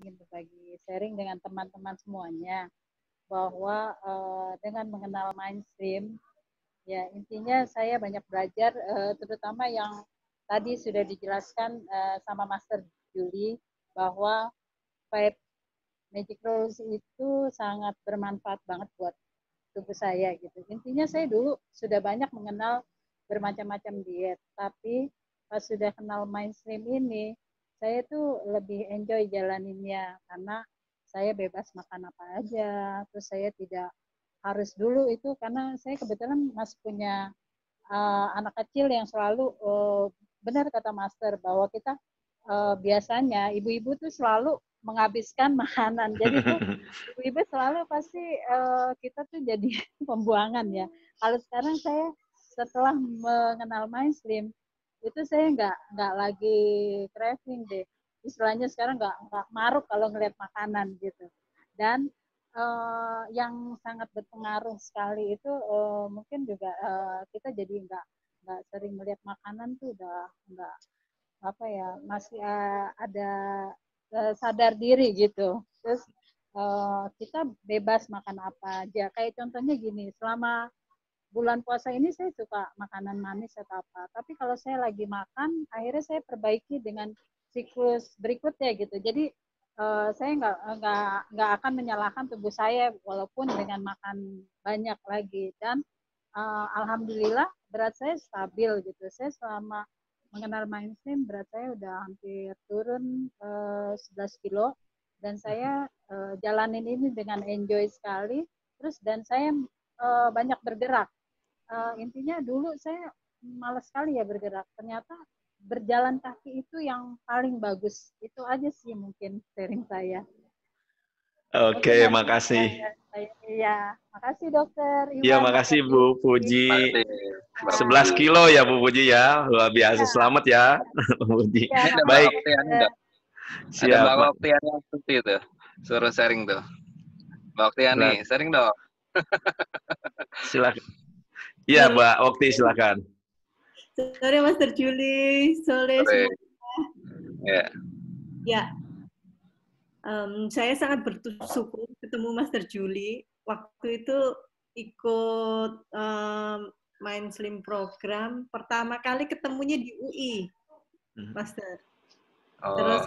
ingin berbagi sharing dengan teman-teman semuanya bahwa dengan mengenal mainstream, ya intinya saya banyak belajar, terutama yang tadi sudah dijelaskan sama Master Julie bahwa Five Magic Rules itu sangat bermanfaat banget buat tubuh saya gitu. Intinya saya dulu sudah banyak mengenal bermacam-macam diet, tapi pas sudah kenal mainstream ini, saya tuh lebih enjoy jalaninnya karena saya bebas makan apa aja, terus saya tidak harus dulu itu karena saya kebetulan masih punya anak kecil yang selalu benar kata Master bahwa kita biasanya ibu-ibu tuh selalu menghabiskan makanan. Jadi tuh ibu-ibu selalu pasti kita tuh jadi pembuangan ya. Kalau sekarang saya setelah mengenal mainstream itu saya nggak lagi craving deh. Istilahnya sekarang nggak maruk kalau ngelihat makanan gitu. Dan yang sangat berpengaruh sekali itu mungkin juga kita jadi nggak sering melihat makanan tuh udah nggak apa ya masih ada sadar diri gitu. Terus kita bebas makan apa aja. Kayak contohnya gini, selama bulan puasa ini saya suka makanan manis atau apa. Tapi kalau saya lagi makan, akhirnya saya perbaiki dengan siklus berikutnya gitu. Jadi saya nggak akan menyalahkan tubuh saya walaupun dengan makan banyak lagi. Dan alhamdulillah berat saya stabil gitu. Saya selama mengenal mainstream berat saya udah hampir turun 11 kilo dan saya jalanin ini dengan enjoy sekali. Terus dan saya banyak bergerak. Intinya dulu saya malas sekali ya bergerak. Ternyata berjalan kaki itu yang paling bagus. Itu aja sih mungkin sharing saya. Oke, makasih. Iya, makasih dokter Iya, Iwan. makasih Bu Puji. 11 Nah, kilo ya Bu Puji ya. Luar biasa. iya, Selamat ya Bu Puji. iya, Ini ada Mbak Baik. Oktiani enggak? Ada Siap. Mbak Oktiani yang seperti itu. Suruh sharing tuh. Mbak Oktiani, sharing dong. Silakan. Iya, Mbak Okti, silakan. Sore Master Julie, sore semua. Ya. Ya, saya sangat bersyukur ketemu Master Julie. Waktu itu ikut main slim program, pertama kali ketemunya di UI, Master. Terus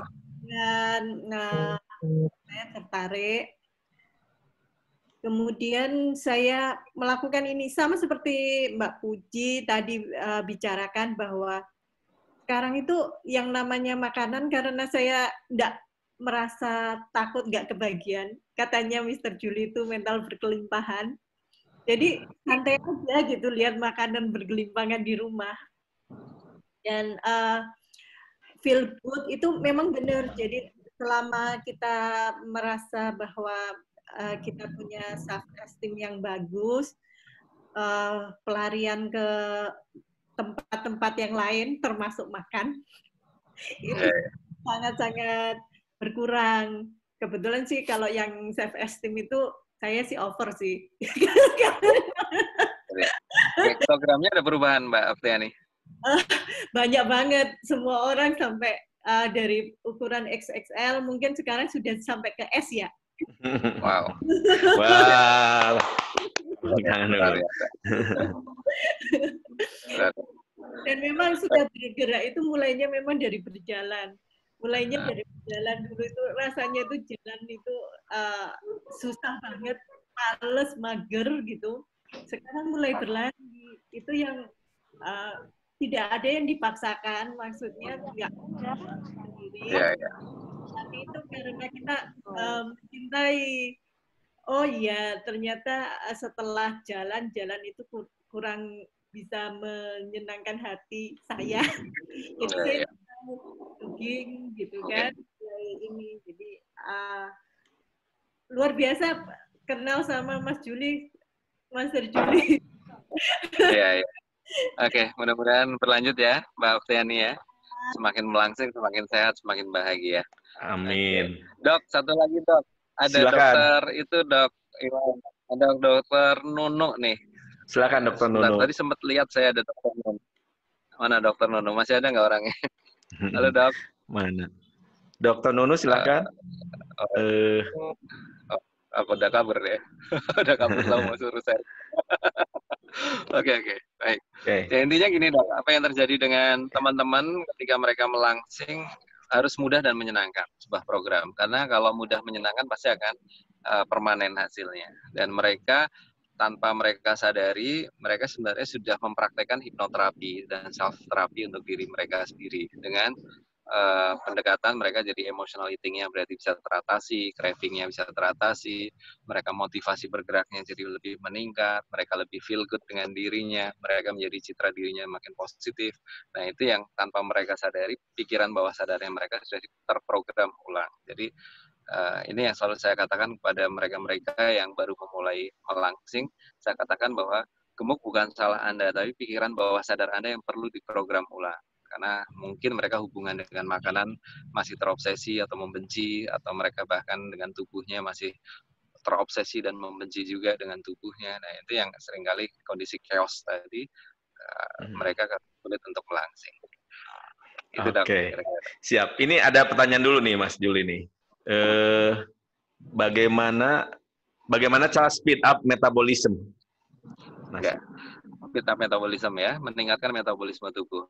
saya tertarik. Kemudian saya melakukan ini sama seperti Mbak Puji tadi bicarakan bahwa sekarang itu yang namanya makanan karena saya tidak merasa takut nggak kebagian. Katanya Mr. Julie itu mental berkelimpahan. Jadi santai aja gitu lihat makanan bergelimpangan di rumah. Dan feel good itu memang benar. Jadi selama kita merasa bahwa kita punya self esteem yang bagus, pelarian ke tempat-tempat yang lain termasuk makan itu sangat-sangat berkurang. Kebetulan sih kalau yang self esteem itu saya sih over sih. Programnya ada perubahan Mbak Oktiani? Banyak banget, semua orang sampai dari ukuran XXL mungkin sekarang sudah sampai ke S ya. Wow. Wow. Dan memang sudah bergerak itu mulainya memang dari berjalan. Mulainya dari berjalan dulu itu rasanya itu jalan itu susah banget, males, mager gitu. Sekarang mulai berlari. Itu yang tidak ada yang dipaksakan, maksudnya nggak sendiri. Tapi itu karena kita mencintai. Oh iya, ternyata setelah jalan itu kurang bisa menyenangkan hati saya. Jadi saya jogging gitu kan. Ini jadi luar biasa kenal sama Mas Julie, Master Julie. Iya, iya. Oke, mudah-mudahan berlanjut ya, Mbak Oktiani ya. Semakin melangsing, semakin sehat, semakin bahagia. Amin. Dok, satu lagi dok. Ada silakan. Dokter itu dok, ada Dokter Nunu nih. Silakan Dokter Nunu. Tadi sempat lihat saya ada Dokter Nunu. Mana Dokter Nunu? Masih ada nggak orangnya? Halo dok. Mana? Dokter Nunu silakan. Eh, Oh, aku udah kabur deh. Udah kabur sama mau suruh saya. Oke, oke, baik. Oke. Ya, intinya gini dong, apa yang terjadi dengan teman-teman ketika mereka melangsing harus mudah dan menyenangkan sebuah program. Karena kalau mudah menyenangkan pasti akan permanen hasilnya. Dan mereka tanpa mereka sadari, mereka sebenarnya sudah mempraktekkan hipnoterapi dan self terapi untuk diri mereka sendiri dengan pendekatan mereka jadi emotional eating-nya berarti bisa teratasi, craving-nya bisa teratasi, mereka motivasi bergeraknya jadi lebih meningkat, mereka lebih feel good dengan dirinya, mereka menjadi citra dirinya makin positif. Nah, itu yang tanpa mereka sadari, pikiran bawah sadarnya mereka sudah terprogram ulang. Jadi ini yang selalu saya katakan kepada mereka-mereka yang baru memulai melangsing, saya katakan bahwa gemuk bukan salah Anda, tapi pikiran bawah sadar Anda yang perlu diprogram ulang. Karena mungkin mereka hubungan dengan makanan masih terobsesi atau membenci, atau mereka bahkan dengan tubuhnya masih terobsesi dan membenci juga dengan tubuhnya. Nah, itu yang seringkali kondisi chaos tadi, mereka sulit untuk melangsing. Itu Oke, siap. Ini ada pertanyaan dulu nih, Mas Juli nih. Bagaimana cara speed up metabolism? Mas. Ya, speed up metabolism ya, meningkatkan metabolisme tubuh.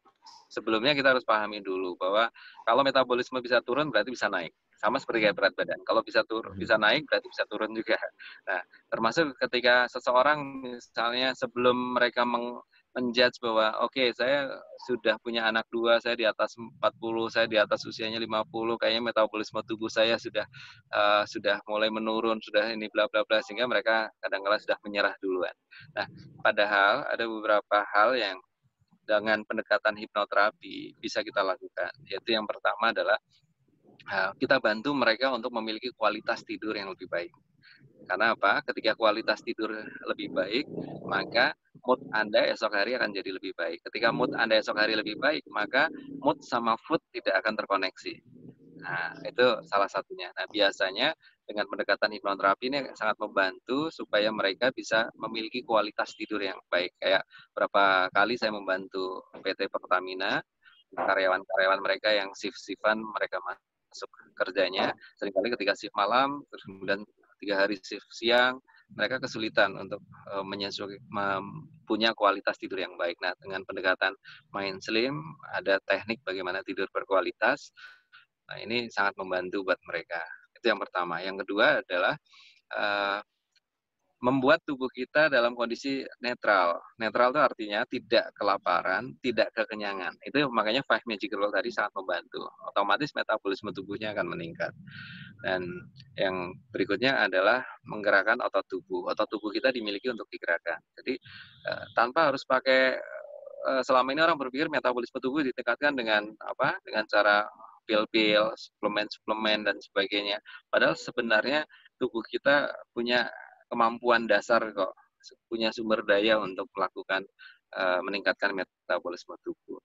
Sebelumnya kita harus pahami dulu bahwa kalau metabolisme bisa turun berarti bisa naik. Sama seperti kayak berat badan. Kalau bisa bisa naik berarti bisa turun juga. Nah, termasuk ketika seseorang misalnya sebelum mereka menjudge bahwa oke, saya sudah punya anak 2, saya di atas 40, saya di atas usianya 50, kayaknya metabolisme tubuh saya sudah mulai menurun, sudah ini bla bla bla, sehingga mereka kadang-kala sudah menyerah duluan. Nah, padahal ada beberapa hal yang dengan pendekatan hipnoterapi bisa kita lakukan. Yaitu yang pertama adalah kita bantu mereka untuk memiliki kualitas tidur yang lebih baik. Karena apa? Ketika kualitas tidur lebih baik, maka mood Anda esok hari akan jadi lebih baik. Ketika mood Anda esok hari lebih baik, maka mood sama food tidak akan terkoneksi. Nah, itu salah satunya. Nah, biasanya dengan pendekatan hipnoterapi ini sangat membantu supaya mereka bisa memiliki kualitas tidur yang baik. Kayak berapa kali saya membantu PT Pertamina, karyawan-karyawan mereka yang shift-shiftan, mereka masuk kerjanya, seringkali ketika shift malam, terus kemudian 3 hari shift siang, mereka kesulitan untuk punya kualitas tidur yang baik. Nah, dengan pendekatan Mind Slim, ada teknik bagaimana tidur berkualitas. Nah, ini sangat membantu buat mereka. Itu yang pertama. Yang kedua adalah membuat tubuh kita dalam kondisi netral. Netral itu artinya tidak kelaparan, tidak kekenyangan. Itu makanya 5 Magic Rule tadi sangat membantu. Otomatis metabolisme tubuhnya akan meningkat. Dan yang berikutnya adalah menggerakkan otot tubuh. Otot tubuh kita dimiliki untuk digerakkan. Jadi tanpa harus pakai selama ini orang berpikir metabolisme tubuh ditingkatkan dengan apa? Dengan cara pil-pil, suplemen dan sebagainya. Padahal sebenarnya tubuh kita punya kemampuan dasar kok, punya sumber daya untuk melakukan meningkatkan metabolisme tubuh.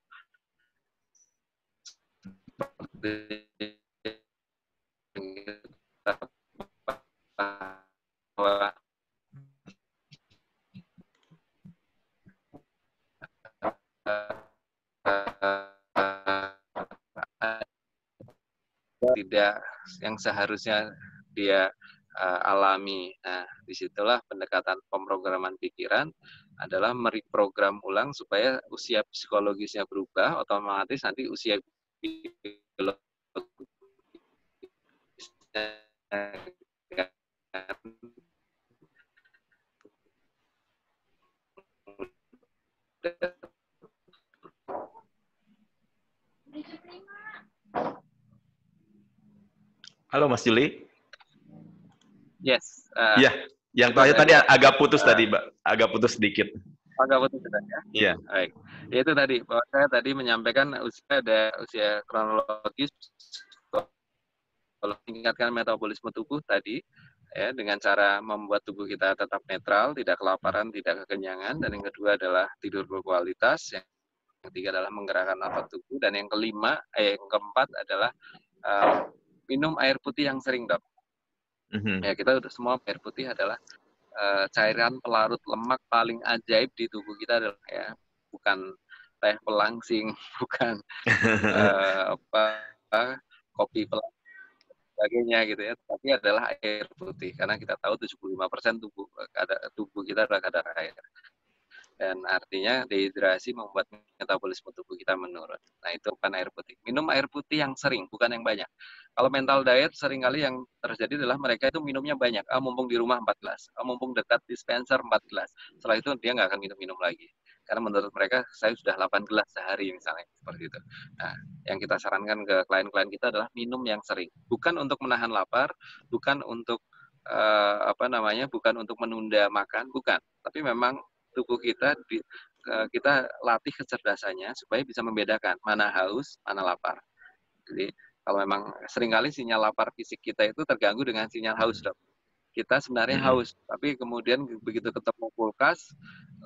Tidak yang seharusnya dia alami. Nah, disitulah pendekatan pemrograman pikiran adalah mereprogram ulang supaya usia psikologisnya berubah, otomatis nanti usia biologisnya Halo Mas Juli. Yes. Iya, yang terakhir tadi agak putus tadi, Mbak. Agak putus sedikit. Agak putus ya? Iya. Baik. Itu tadi, bahwa saya tadi menyampaikan ada usia kronologis, kalau meningkatkan metabolisme tubuh tadi, ya, dengan cara membuat tubuh kita tetap netral, tidak kelaparan, tidak kekenyangan, dan yang kedua adalah tidur berkualitas, yang ketiga adalah menggerakkan otot tubuh, dan yang keempat adalah minum air putih yang sering, Dok. Ya, kita semua air putih adalah cairan pelarut lemak paling ajaib di tubuh kita adalah ya, bukan teh pelangsing, bukan kopi pelangsing, sebagainya gitu ya, tapi adalah air putih karena kita tahu 75% tubuh kita adalah kadar air. Dan artinya dehidrasi membuat metabolisme tubuh kita menurun. Nah, itu bukan air putih. Minum air putih yang sering, bukan yang banyak. Kalau mental diet, seringkali yang terjadi adalah mereka itu minumnya banyak. Mumpung di rumah 4 gelas. Mumpung dekat dispenser 4 gelas. Setelah itu dia nggak akan minum-minum lagi. Karena menurut mereka, saya sudah 8 gelas sehari misalnya. Seperti itu. Nah, yang kita sarankan ke klien-klien kita adalah minum yang sering. Bukan untuk menahan lapar, bukan untuk bukan untuk menunda makan, bukan. Tapi memang tubuh kita kita latih kecerdasannya supaya bisa membedakan mana haus, mana lapar. Jadi kalau memang seringkali sinyal lapar fisik kita itu terganggu dengan sinyal haus, Dok. Kita sebenarnya haus, tapi kemudian begitu ketemu kulkas,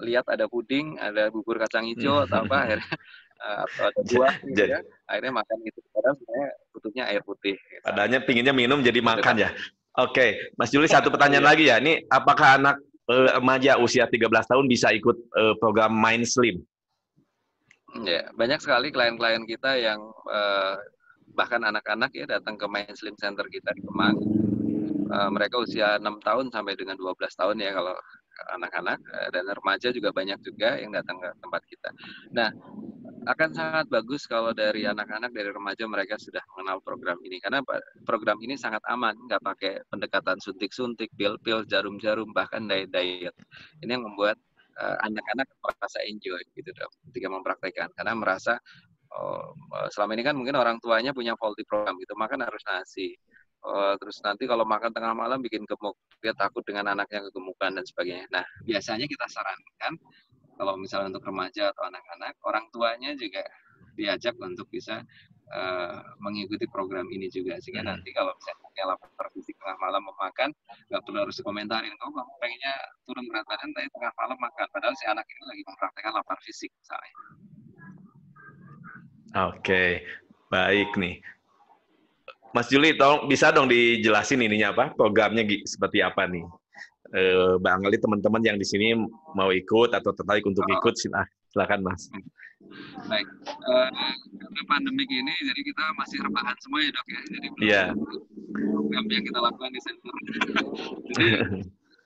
lihat ada puding, ada bubur kacang hijau atau apa, akhirnya atau ada buah, gitu ya, akhirnya makan itu. Padahal sebenarnya butuhnya air putih. Padahal pinginnya minum jadi makan ya. Oke, Mas Juli, satu pertanyaan lagi ya. Ini apakah anak remaja usia 13 tahun bisa ikut program Mind Slim? Ya, banyak sekali klien-klien kita yang bahkan anak-anak ya datang ke Mind Slim Center kita di Kemang. Mereka usia 6 tahun sampai dengan 12 tahun ya kalau anak-anak, dan remaja juga banyak juga yang datang ke tempat kita. Nah, akan sangat bagus kalau dari anak-anak, dari remaja mereka sudah mengenal program ini. Karena program ini sangat aman, nggak pakai pendekatan suntik-suntik, pil-pil, jarum-jarum, bahkan diet. Ini yang membuat anak-anak merasa enjoy gitu Dok, ketika mempraktekkan. Karena merasa selama ini kan mungkin orang tuanya punya faulty program gitu, makan harus nasi. Terus nanti kalau makan tengah malam bikin gemuk, dia takut dengan anaknya kegemukan dan sebagainya. Nah, biasanya kita sarankan kalau misalnya untuk remaja atau anak-anak, orang tuanya juga diajak untuk bisa mengikuti program ini juga. Sehingga nanti kalau misalnya lapar fisik tengah malam mau makan, nggak perlu harus dikomentarin, kamu pengennya turun berat badan, tapi tengah malam makan. Padahal si anak ini lagi mempraktekkan lapar fisik misalnya. Oke, baik nih. Mas Juli, bisa dong dijelasin ininya apa, programnya seperti apa nih? Barangkali teman-teman yang di sini mau ikut atau tertarik untuk ikut, silakan Mas. Baik, karena pandemik ini, jadi kita masih rebahan semua ya Dok ya, jadi program yang kita lakukan di center. Jadi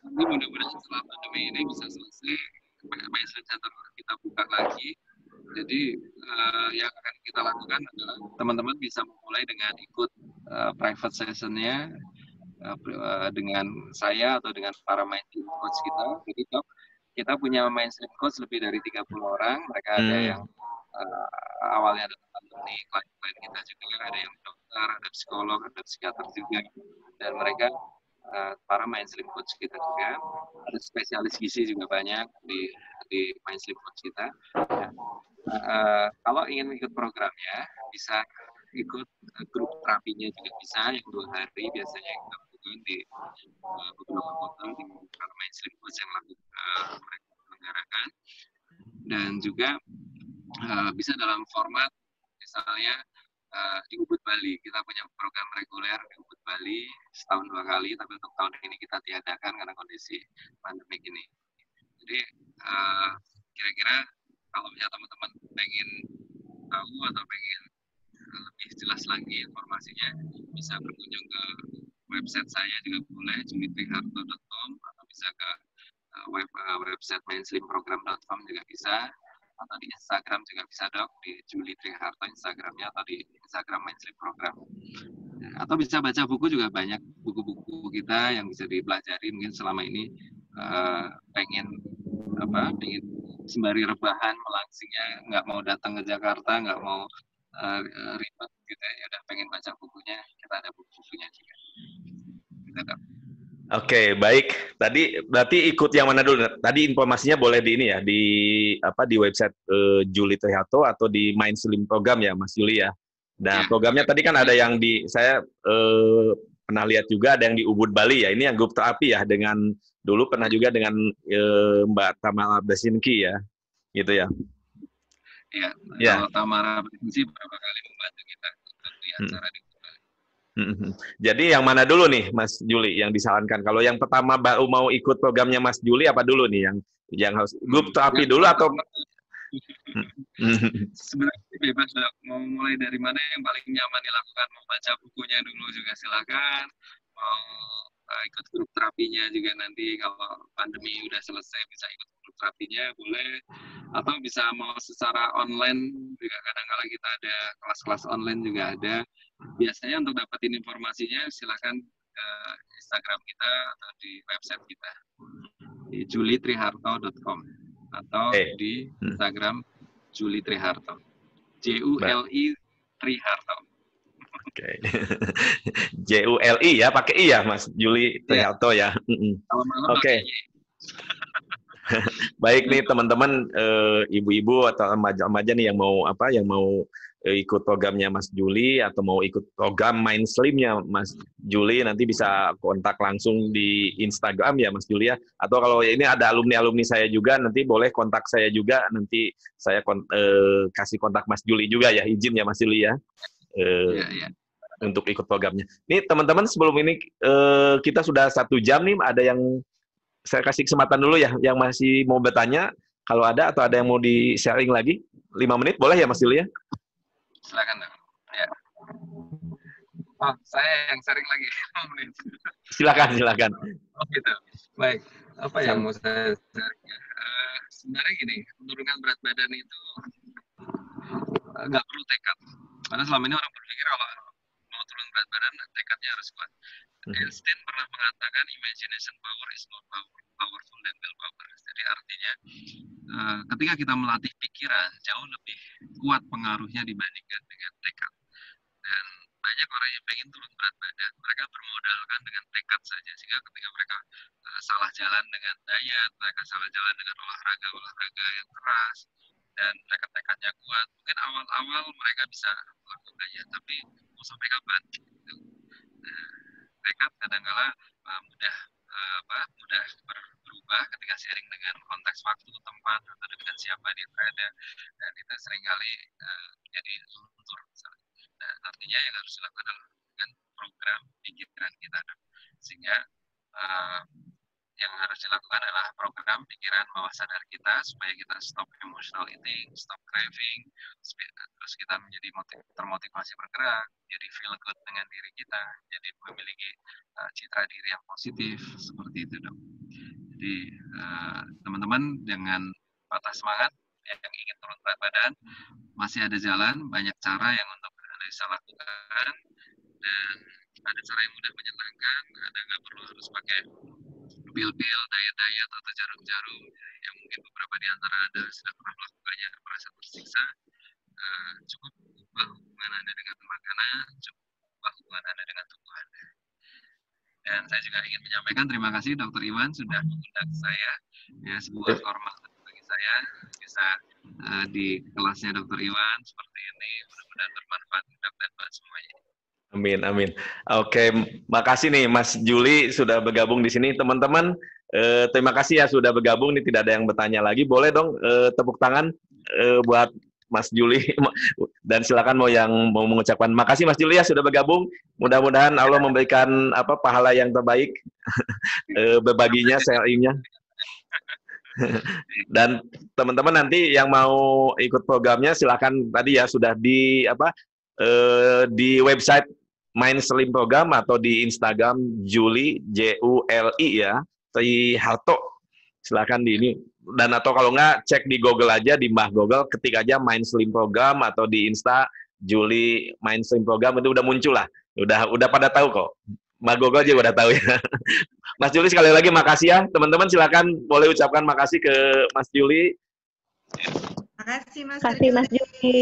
ini mudah-mudahan setelah pandemi ini bisa selesai, Mind Slim Center kita buka lagi. Jadi yang akan kita lakukan adalah teman-teman bisa memulai dengan ikut private session-nya dengan saya atau dengan para Mind Slim coach kita. Jadi Dok, kita punya Mind Slim coach lebih dari 30 orang. Mereka ada yang awalnya ada pandemi, klien kita juga ada yang dokter, ada psikolog, ada psikiater juga. Dan mereka para Mind Slim coach kita juga, ada spesialis gizi juga banyak di Mind Slim coach kita. Kalau ingin ikut programnya, bisa ikut grup terapinya juga bisa, yang 2 hari biasanya kita lakukan di beberapa kota di Mind Slim coach yang mereka menyelenggarakan. Dan juga bisa dalam format misalnya di Ubud Bali. Kita punya program reguler di Ubud Bali setahun 2 kali, tapi untuk tahun ini kita tiadakan karena kondisi pandemik ini. Jadi kira-kira kalau misalnya teman-teman pengen tahu atau pengen lebih jelas lagi informasinya, bisa berkunjung ke website saya juga boleh, julitriharto.com, atau bisa ke website mindslimprogram.com juga bisa, atau di Instagram juga bisa Dok, di Juli Triharto Instagramnya, atau di Instagram Mind Slim Program. Atau bisa baca buku juga, banyak buku-buku kita yang bisa dipelajari. Mungkin selama ini pengen sembari rebahan melangsingnya, nggak mau datang ke Jakarta, nggak mau ribet gitu ya, udah pengen baca bukunya, kita ada buku-bukunya juga. Gitu Dok. Oke, baik. Tadi berarti ikut yang mana dulu? Tadi informasinya boleh di ini ya, di website Juli Triharto atau di Mind Slim Program ya, Mas Juli ya. Nah, programnya tadi kan ada yang saya pernah lihat juga ada yang di Ubud Bali ya. Ini yang grup terapi ya, dengan dulu pernah juga dengan Mbak Tamara Besinki ya, gitu ya. Iya, ya. Kalau Tamara Besinki beberapa kali membantu kita di acara di Jadi yang mana dulu nih, Mas Juli, yang disarankan? Kalau yang pertama baru mau ikut programnya Mas Juli, apa dulu nih yang harus grup terapi dulu atau? Sebenarnya bebas dok, mau mulai dari mana yang paling nyaman dilakukan, mau baca bukunya dulu juga silakan, mau ikut grup terapinya juga nanti kalau pandemi udah selesai bisa ikut grup terapinya boleh, atau bisa mau secara online juga kadang-kala kita ada kelas-kelas online juga ada. Biasanya untuk dapetin informasinya silakan ke Instagram kita atau di website kita di julitriharto.com atau di Instagram Juli Triharto. JULI Triharto. Oke. JULI ya, pakai I ya, Mas Juli Triharto ya. Oke. Baik nih teman-teman, ibu-ibu atau remaja-remaja nih yang mau ikut programnya Mas Juli atau mau ikut program Mind Slim-nya Mas Juli, nanti bisa kontak langsung di Instagram ya Mas Juli ya. Atau kalau ini ada alumni-alumni saya juga, nanti boleh kontak saya juga, nanti saya kasih kontak Mas Juli juga ya, izin ya Mas Juli ya. Untuk ikut programnya. Nih teman-teman, sebelum ini kita sudah 1 jam nih, ada yang saya kasih kesempatan dulu ya, yang masih mau bertanya, kalau ada atau ada yang mau di-sharing lagi, 5 menit boleh ya Mas Juli ya? Silakan dong. Ya. Oh, saya yang sharing lagi. Silakan. Oh gitu. Baik. Apa yang mau saya sharing? Sebenarnya gini, penurunan berat badan itu nggak perlu tekad. Karena selama ini orang berpikir kalau mau turun berat badan, tekadnya harus kuat. Einstein pernah mengatakan imagination power is more powerful than willpower. Jadi artinya ketika kita melatih pikiran jauh lebih kuat pengaruhnya dibandingkan dengan tekad. Dan banyak orang yang pengen turun berat badan, mereka bermodalkan dengan tekad saja, sehingga ketika mereka salah jalan dengan diet, mereka salah jalan dengan olahraga yang keras, dan tekadnya kuat. Mungkin awal-awal mereka bisa melakukannya, tapi mau sampai kapan? Tekad kadang-kala mudah berubah ketika seiring dengan konteks waktu, tempat, atau dengan siapa dia berada, dan itu seringkali jadi luntur. Nah, artinya yang harus dilakukan adalah dengan program pikiran kita, sehingga yang harus dilakukan adalah program pikiran bawah sadar kita supaya kita stop emotional eating, stop craving, terus kita menjadi termotivasi bergerak, jadi feel good dengan diri kita, jadi memiliki citra diri yang positif, seperti itu dok. Jadi teman-teman jangan patah semangat, yang ingin turun berat badan masih ada jalan, banyak cara yang untuk Anda bisa lakukan, dan ada cara yang mudah menyenangkan, Anda nggak perlu harus pakai pil-pil, diet atau jarum-jarum yang mungkin beberapa di antara Anda sudah pernah melakukannya, merasa tersiksa. Cukup ubah hubungan Anda dengan makanan, cukup ubah hubungan Anda dengan tubuh Anda. Dan saya juga ingin menyampaikan terima kasih Dr. Iwan sudah mengundang saya, ya sebuah kehormatan bagi saya bisa di kelasnya Dr. Iwan seperti ini, mudah-mudahan bermanfaat untuk dan semuanya. Amin. Oke, makasih nih Mas Juli sudah bergabung di sini. Teman-teman, terima kasih ya sudah bergabung. Ini tidak ada yang bertanya lagi. Boleh dong tepuk tangan buat Mas Juli. Dan silakan yang mau mengucapkan makasih Mas Juli ya sudah bergabung. Mudah-mudahan Allah memberikan pahala yang terbaik berbaginya, sharingnya. Dan teman-teman nanti yang mau ikut programnya silakan, tadi ya sudah di website Mind Slim Program atau di Instagram Juli JULI ya, Triharto. Silakan di ini, dan atau kalau nggak cek di Google aja, di Mbah Google ketik aja Mind Slim Program, atau di Insta Juli Mind Slim Program, itu udah muncul lah. Udah pada tahu kok. Mbah Google aja udah tahu ya. Mas Juli sekali lagi makasih ya. Teman-teman silakan boleh ucapkan makasih ke Mas Juli. Makasih Mas. Makasih Mas Juli.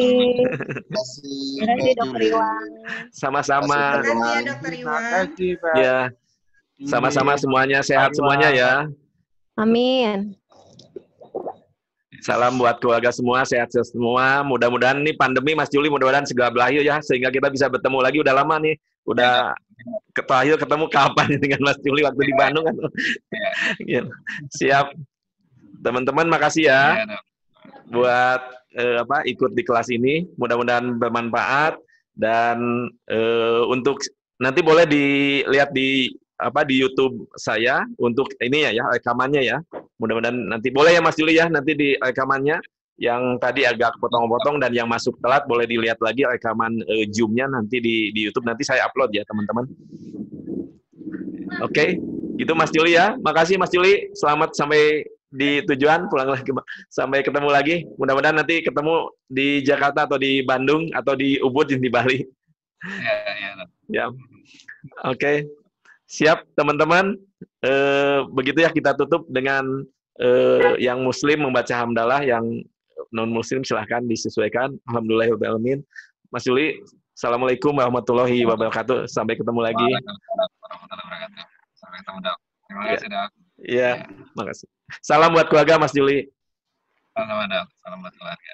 Makasih Dr. Iwan. Sama-sama. Makasih ya Dr. Iwan. Ya. Sama-sama semuanya, sehat semuanya ya. Amin. Salam buat keluarga semua, sehat semua. Mudah-mudahan nih pandemi Mas Juli mudah-mudahan segera berakhir ya, sehingga kita bisa bertemu lagi. Udah lama nih, udah terakhir ketemu kapan dengan Mas Juli waktu di Bandung kan. Siap. Teman-teman makasih ya buat ikut di kelas ini. Mudah-mudahan bermanfaat, dan untuk nanti boleh dilihat di YouTube saya untuk ini ya rekamannya ya. Mudah-mudahan nanti boleh ya Mas Juli ya, nanti di rekamannya yang tadi agak potong-potong dan yang masuk telat boleh dilihat lagi rekaman Zoom-nya nanti di YouTube, nanti saya upload ya teman-teman. Oke, gitu Mas Juli ya. Makasih Mas Juli, selamat sampai di tujuan, pulang lagi. Sampai ketemu lagi. Mudah-mudahan nanti ketemu di Jakarta atau di Bandung atau di Ubud di Bali. Ya. Oke. Siap teman-teman. Begitu ya, kita tutup dengan yang muslim membaca hamdalah, yang non muslim silahkan disesuaikan. Alhamdulillahirobbilalamin. Mas Juli, assalamualaikum warahmatullahi wabarakatuh. Sampai ketemu lagi. Waalaikumsalam warahmatullahi wabarakatuh. Sampai ketemu, Dok. Terima kasih, Dok. Iya, makasih. Salam buat keluarga Mas Juli. Salam, Dok. Salam buat keluarga.